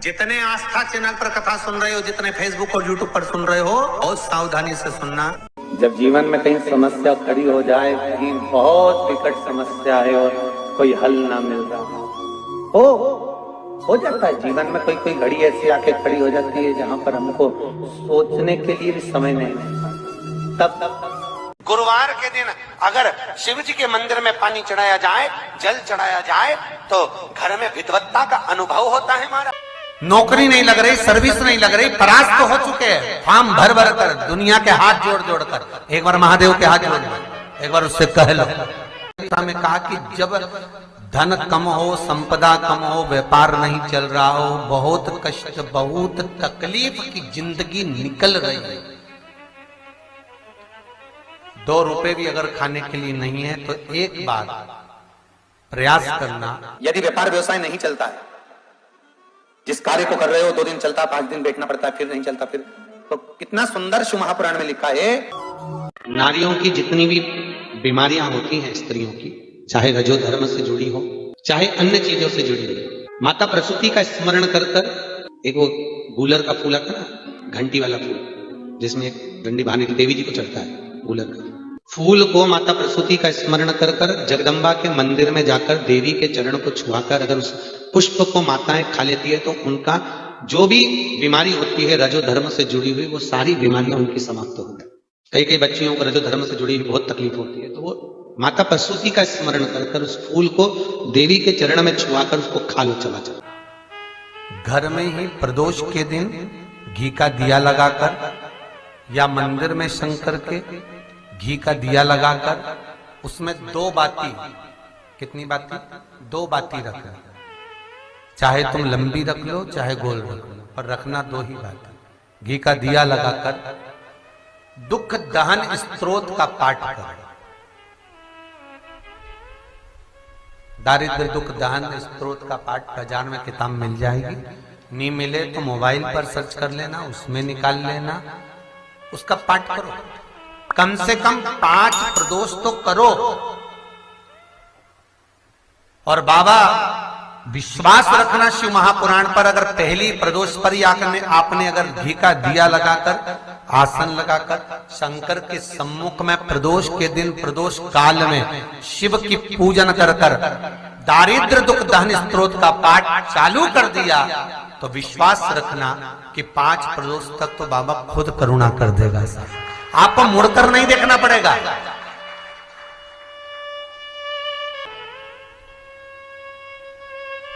जितने आस्था चैनल पर कथा सुन रहे हो, जितने फेसबुक और यूट्यूब पर सुन रहे हो, बहुत सावधानी से सुनना। जब जीवन में कहीं समस्या खड़ी हो जाए, कहीं बहुत विकट समस्या है और कोई हल ना मिल रहा हो जाता है जीवन में, कोई कोई घड़ी ऐसी आके खड़ी हो जाती है जहां पर हमको सोचने के लिए भी समय नहीं मिलता। तब गुरुवार के दिन अगर शिव जी के मंदिर में पानी चढ़ाया जाए, जल चढ़ाया जाए, तो घर में विद्वत्ता का अनुभव होता है। हमारा नौकरी नहीं लग रही, सर्विस नहीं लग रही, परास्त तो हो चुके हैं, फार्म भर भर कर, दुनिया के हाथ जोड़ जोड़ कर। एक बार महादेव के हाथ जोड़ लो, एक बार उससे कह लो। में कहा कि जब धन कम हो, संपदा कम हो, व्यापार नहीं चल रहा हो, बहुत कष्ट, बहुत तकलीफ की जिंदगी निकल रही है, 2 रुपए भी अगर खाने के लिए नहीं है, तो एक बार प्रयास करना। यदि व्यापार व्यवसाय नहीं चलता है, जिस कार्य को कर रहे हो 2 दिन चलता, 5 दिन बैठना पड़ता है, फिर नहीं चलता, फिर तो कितना सुंदर शिव महापुराण में लिखा है। नारियों की जितनी भी बीमारियां होती हैं, स्त्रियों की, चाहे रजो धर्म से जुड़ी हो, चाहे अन्य चीजों से जुड़ी हो, माता प्रसूति का स्मरण कर कर, एक वो गूलर का फूल आता ना, घंटी वाला फूल, जिसमें एक डंडी भानी देवी जी को चढ़ता है, गूलर का फूल को माता प्रसूति का स्मरण कर कर जगदम्बा के मंदिर में जाकर देवी के चरण को छुआकर अगर उस पुष्प को माताएं खा लेती है, तो उनका जो भी बीमारी होती है रजो धर्म से जुड़ी हुई, वो सारी बीमारियां उनकी समाप्त हो गई। कई कई बच्चियों को रजो धर्म से जुड़ी हुई बहुत तकलीफ होती है, तो वो माता प्रसूति का स्मरण कर कर उस फूल को देवी के चरण में छुआकर उसको खा लो, चला चला। घर में ही प्रदोष के दिन घी का दिया लगाकर या मंदिर में शंकर के घी का दिया लगाकर उसमें 2 बाती, कितनी बाती? 2 बाती रखना, चाहे तुम लंबी रख लो चाहे गोल रख लो, पर रखना 2 ही बाती। घी का दिया लगाकर दुख दहन स्तोत्र का पाठ करो। दारिद्र दुख दहन स्तोत्र का पाठ बाजार में किताब मिल जाएगी, नहीं मिले तो मोबाइल पर सर्च कर लेना, उसमें निकाल लेना, उसका पाठ करो। कम से कम 5 प्रदोष तो करो। और बाबा विश्वास रखना शिव महापुराण पर, अगर पहली प्रदोष पर ही आपने अगर घी का दिया लगाकर, आसन लगाकर शंकर के सम्मुख में प्रदोष के दिन, प्रदोष काल में शिव की पूजन कर कर दारिद्र दुख दहन स्तोत्र का पाठ चालू कर दिया, तो विश्वास रखना कि 5 प्रदोष तक तो बाबा खुद करुणा कर देगा। आपको मुड़कर नहीं देखना पड़ेगा।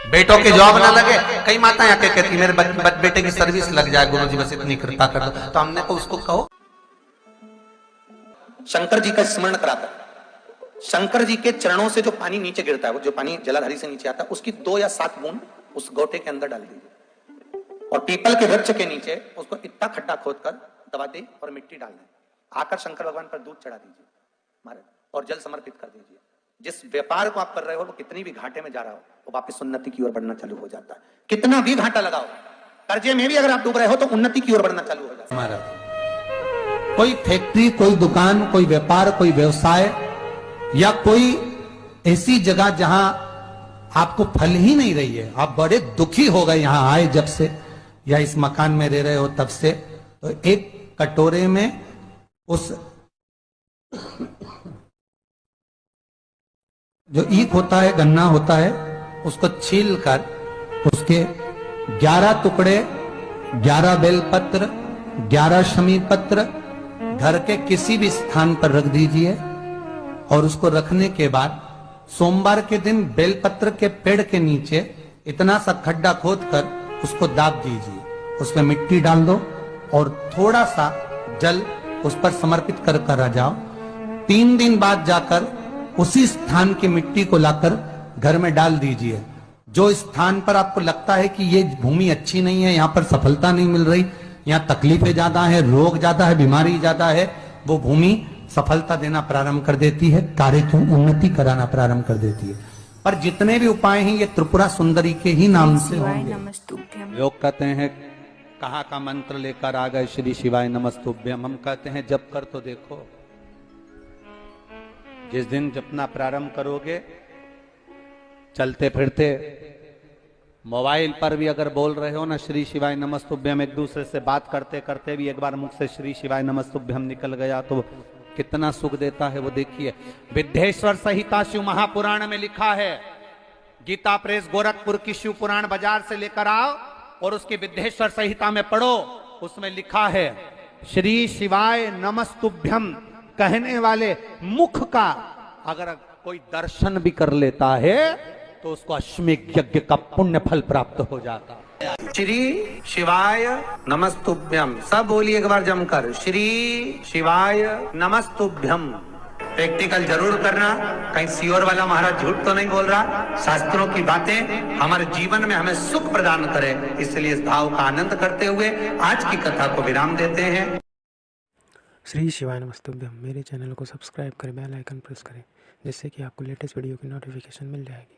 बेटों की जॉब ना लगे, कई माताएं आके कहती मेरे बेटे की सर्विस लग जाए गुरुजी, बस इतनी कृपा कर दो, तो हमने को उसको कहो। शंकर जी का स्मरण कराता, शंकर जी के चरणों से जो पानी नीचे गिरता है, वो जो पानी जलाधारी से नीचे आता है, उसकी 2 या 7 बूंद उस गोटे के अंदर डाल दीजिए और पीपल के वृक्ष के नीचे उसको इतना खड्डा खोदकर दबा दे और मिट्टी डाल दें। आकर शंकर भगवान पर दूध चढ़ा दीजिए महाराज और जल समर्पित कर दीजिए। जिस व्यापार को आप कर रहे हो, वो कितनी भी घाटे में जा रहा हो, वो वापस उन्नति की ओर बढ़ना चालू हो जाता है। कितना भी घाटा लगाओ, कर्जे में भी अगर आप डूब रहे हो, तो उन्नति की ओर बढ़ना चालू हो जाता है। महाराज कोई फैक्ट्री, कोई दुकान, कोई व्यापार, कोई व्यवसाय या कोई ऐसी जगह जहां आपको फल ही नहीं रही है, आप बड़े दुखी हो गए यहां आए जब से, या इस मकान में रह रहे हो तब से, तो एक कटोरे में उस जो ईख होता है, गन्ना होता है, उसको छील कर उसके 11 टुकड़े, 11 बेलपत्र, 11 शमी पत्र घर के किसी भी स्थान पर रख दीजिए। और उसको रखने के बाद सोमवार के दिन बेलपत्र के पेड़ के नीचे इतना सा खड्डा खोद कर उसको दाब दीजिए, उसमें मिट्टी डाल दो और थोड़ा सा जल उस पर समर्पित कर कर आ जाओ। 3 दिन बाद जाकर उसी स्थान की मिट्टी को लाकर घर में डाल दीजिए। जो स्थान पर आपको लगता है कि ये भूमि अच्छी नहीं है, यहाँ पर सफलता नहीं मिल रही, यहाँ तकलीफें ज्यादा है, रोग ज्यादा है, बीमारी ज्यादा है, वो भूमि सफलता देना प्रारंभ कर देती है, कार्य की उन्नति कराना प्रारंभ कर देती है। पर जितने भी उपाय हैं, ये त्रिपुरा सुंदरी के ही नाम से होंगे। योग कहते हैं कहाँ का मंत्र लेकर आ गए श्री शिवाय नमस्तुभ्यम। हम कहते हैं जप कर तो देखो। जिस दिन जपना प्रारंभ करोगे, चलते फिरते मोबाइल पर भी अगर बोल रहे हो ना श्री शिवाय नमस्तुभ्यम, एक दूसरे से बात करते करते भी एक बार मुख से श्री शिवाय नमस्तुभ्यम निकल गया तो कितना सुख देता है वो देखिए। विद्येश्वर संहिता शिव महापुराण में लिखा है, गीता प्रेस गोरखपुर की शिव पुराण बाजार से लेकर आओ और उसकी विद्येश्वर संहिता में पढ़ो, उसमें लिखा है श्री शिवाय नमस्तुभ्यम कहने वाले मुख का अगर कोई दर्शन भी कर लेता है तो उसको अश्वमेध यज्ञ का पुण्य फल प्राप्त हो जाता है। श्री शिवाय नमस्तुभ्यम, सब बोलिए एक बार जमकर, श्री शिवाय नमस्तुभ्यम। प्रैक्टिकल जरूर करना, कहीं सियोर वाला महाराज झूठ तो नहीं बोल रहा। शास्त्रों की बातें हमारे जीवन में हमें सुख प्रदान करे, इसलिए इस भाव का आनंद करते हुए आज की कथा को विराम देते हैं। श्री शिवाय नमस्तुभ्यम। मेरे चैनल को सब्सक्राइब करें, बेल आइकन प्रेस करें, जिससे कि आपको लेटेस्ट वीडियो की नोटिफिकेशन मिल जाएगी।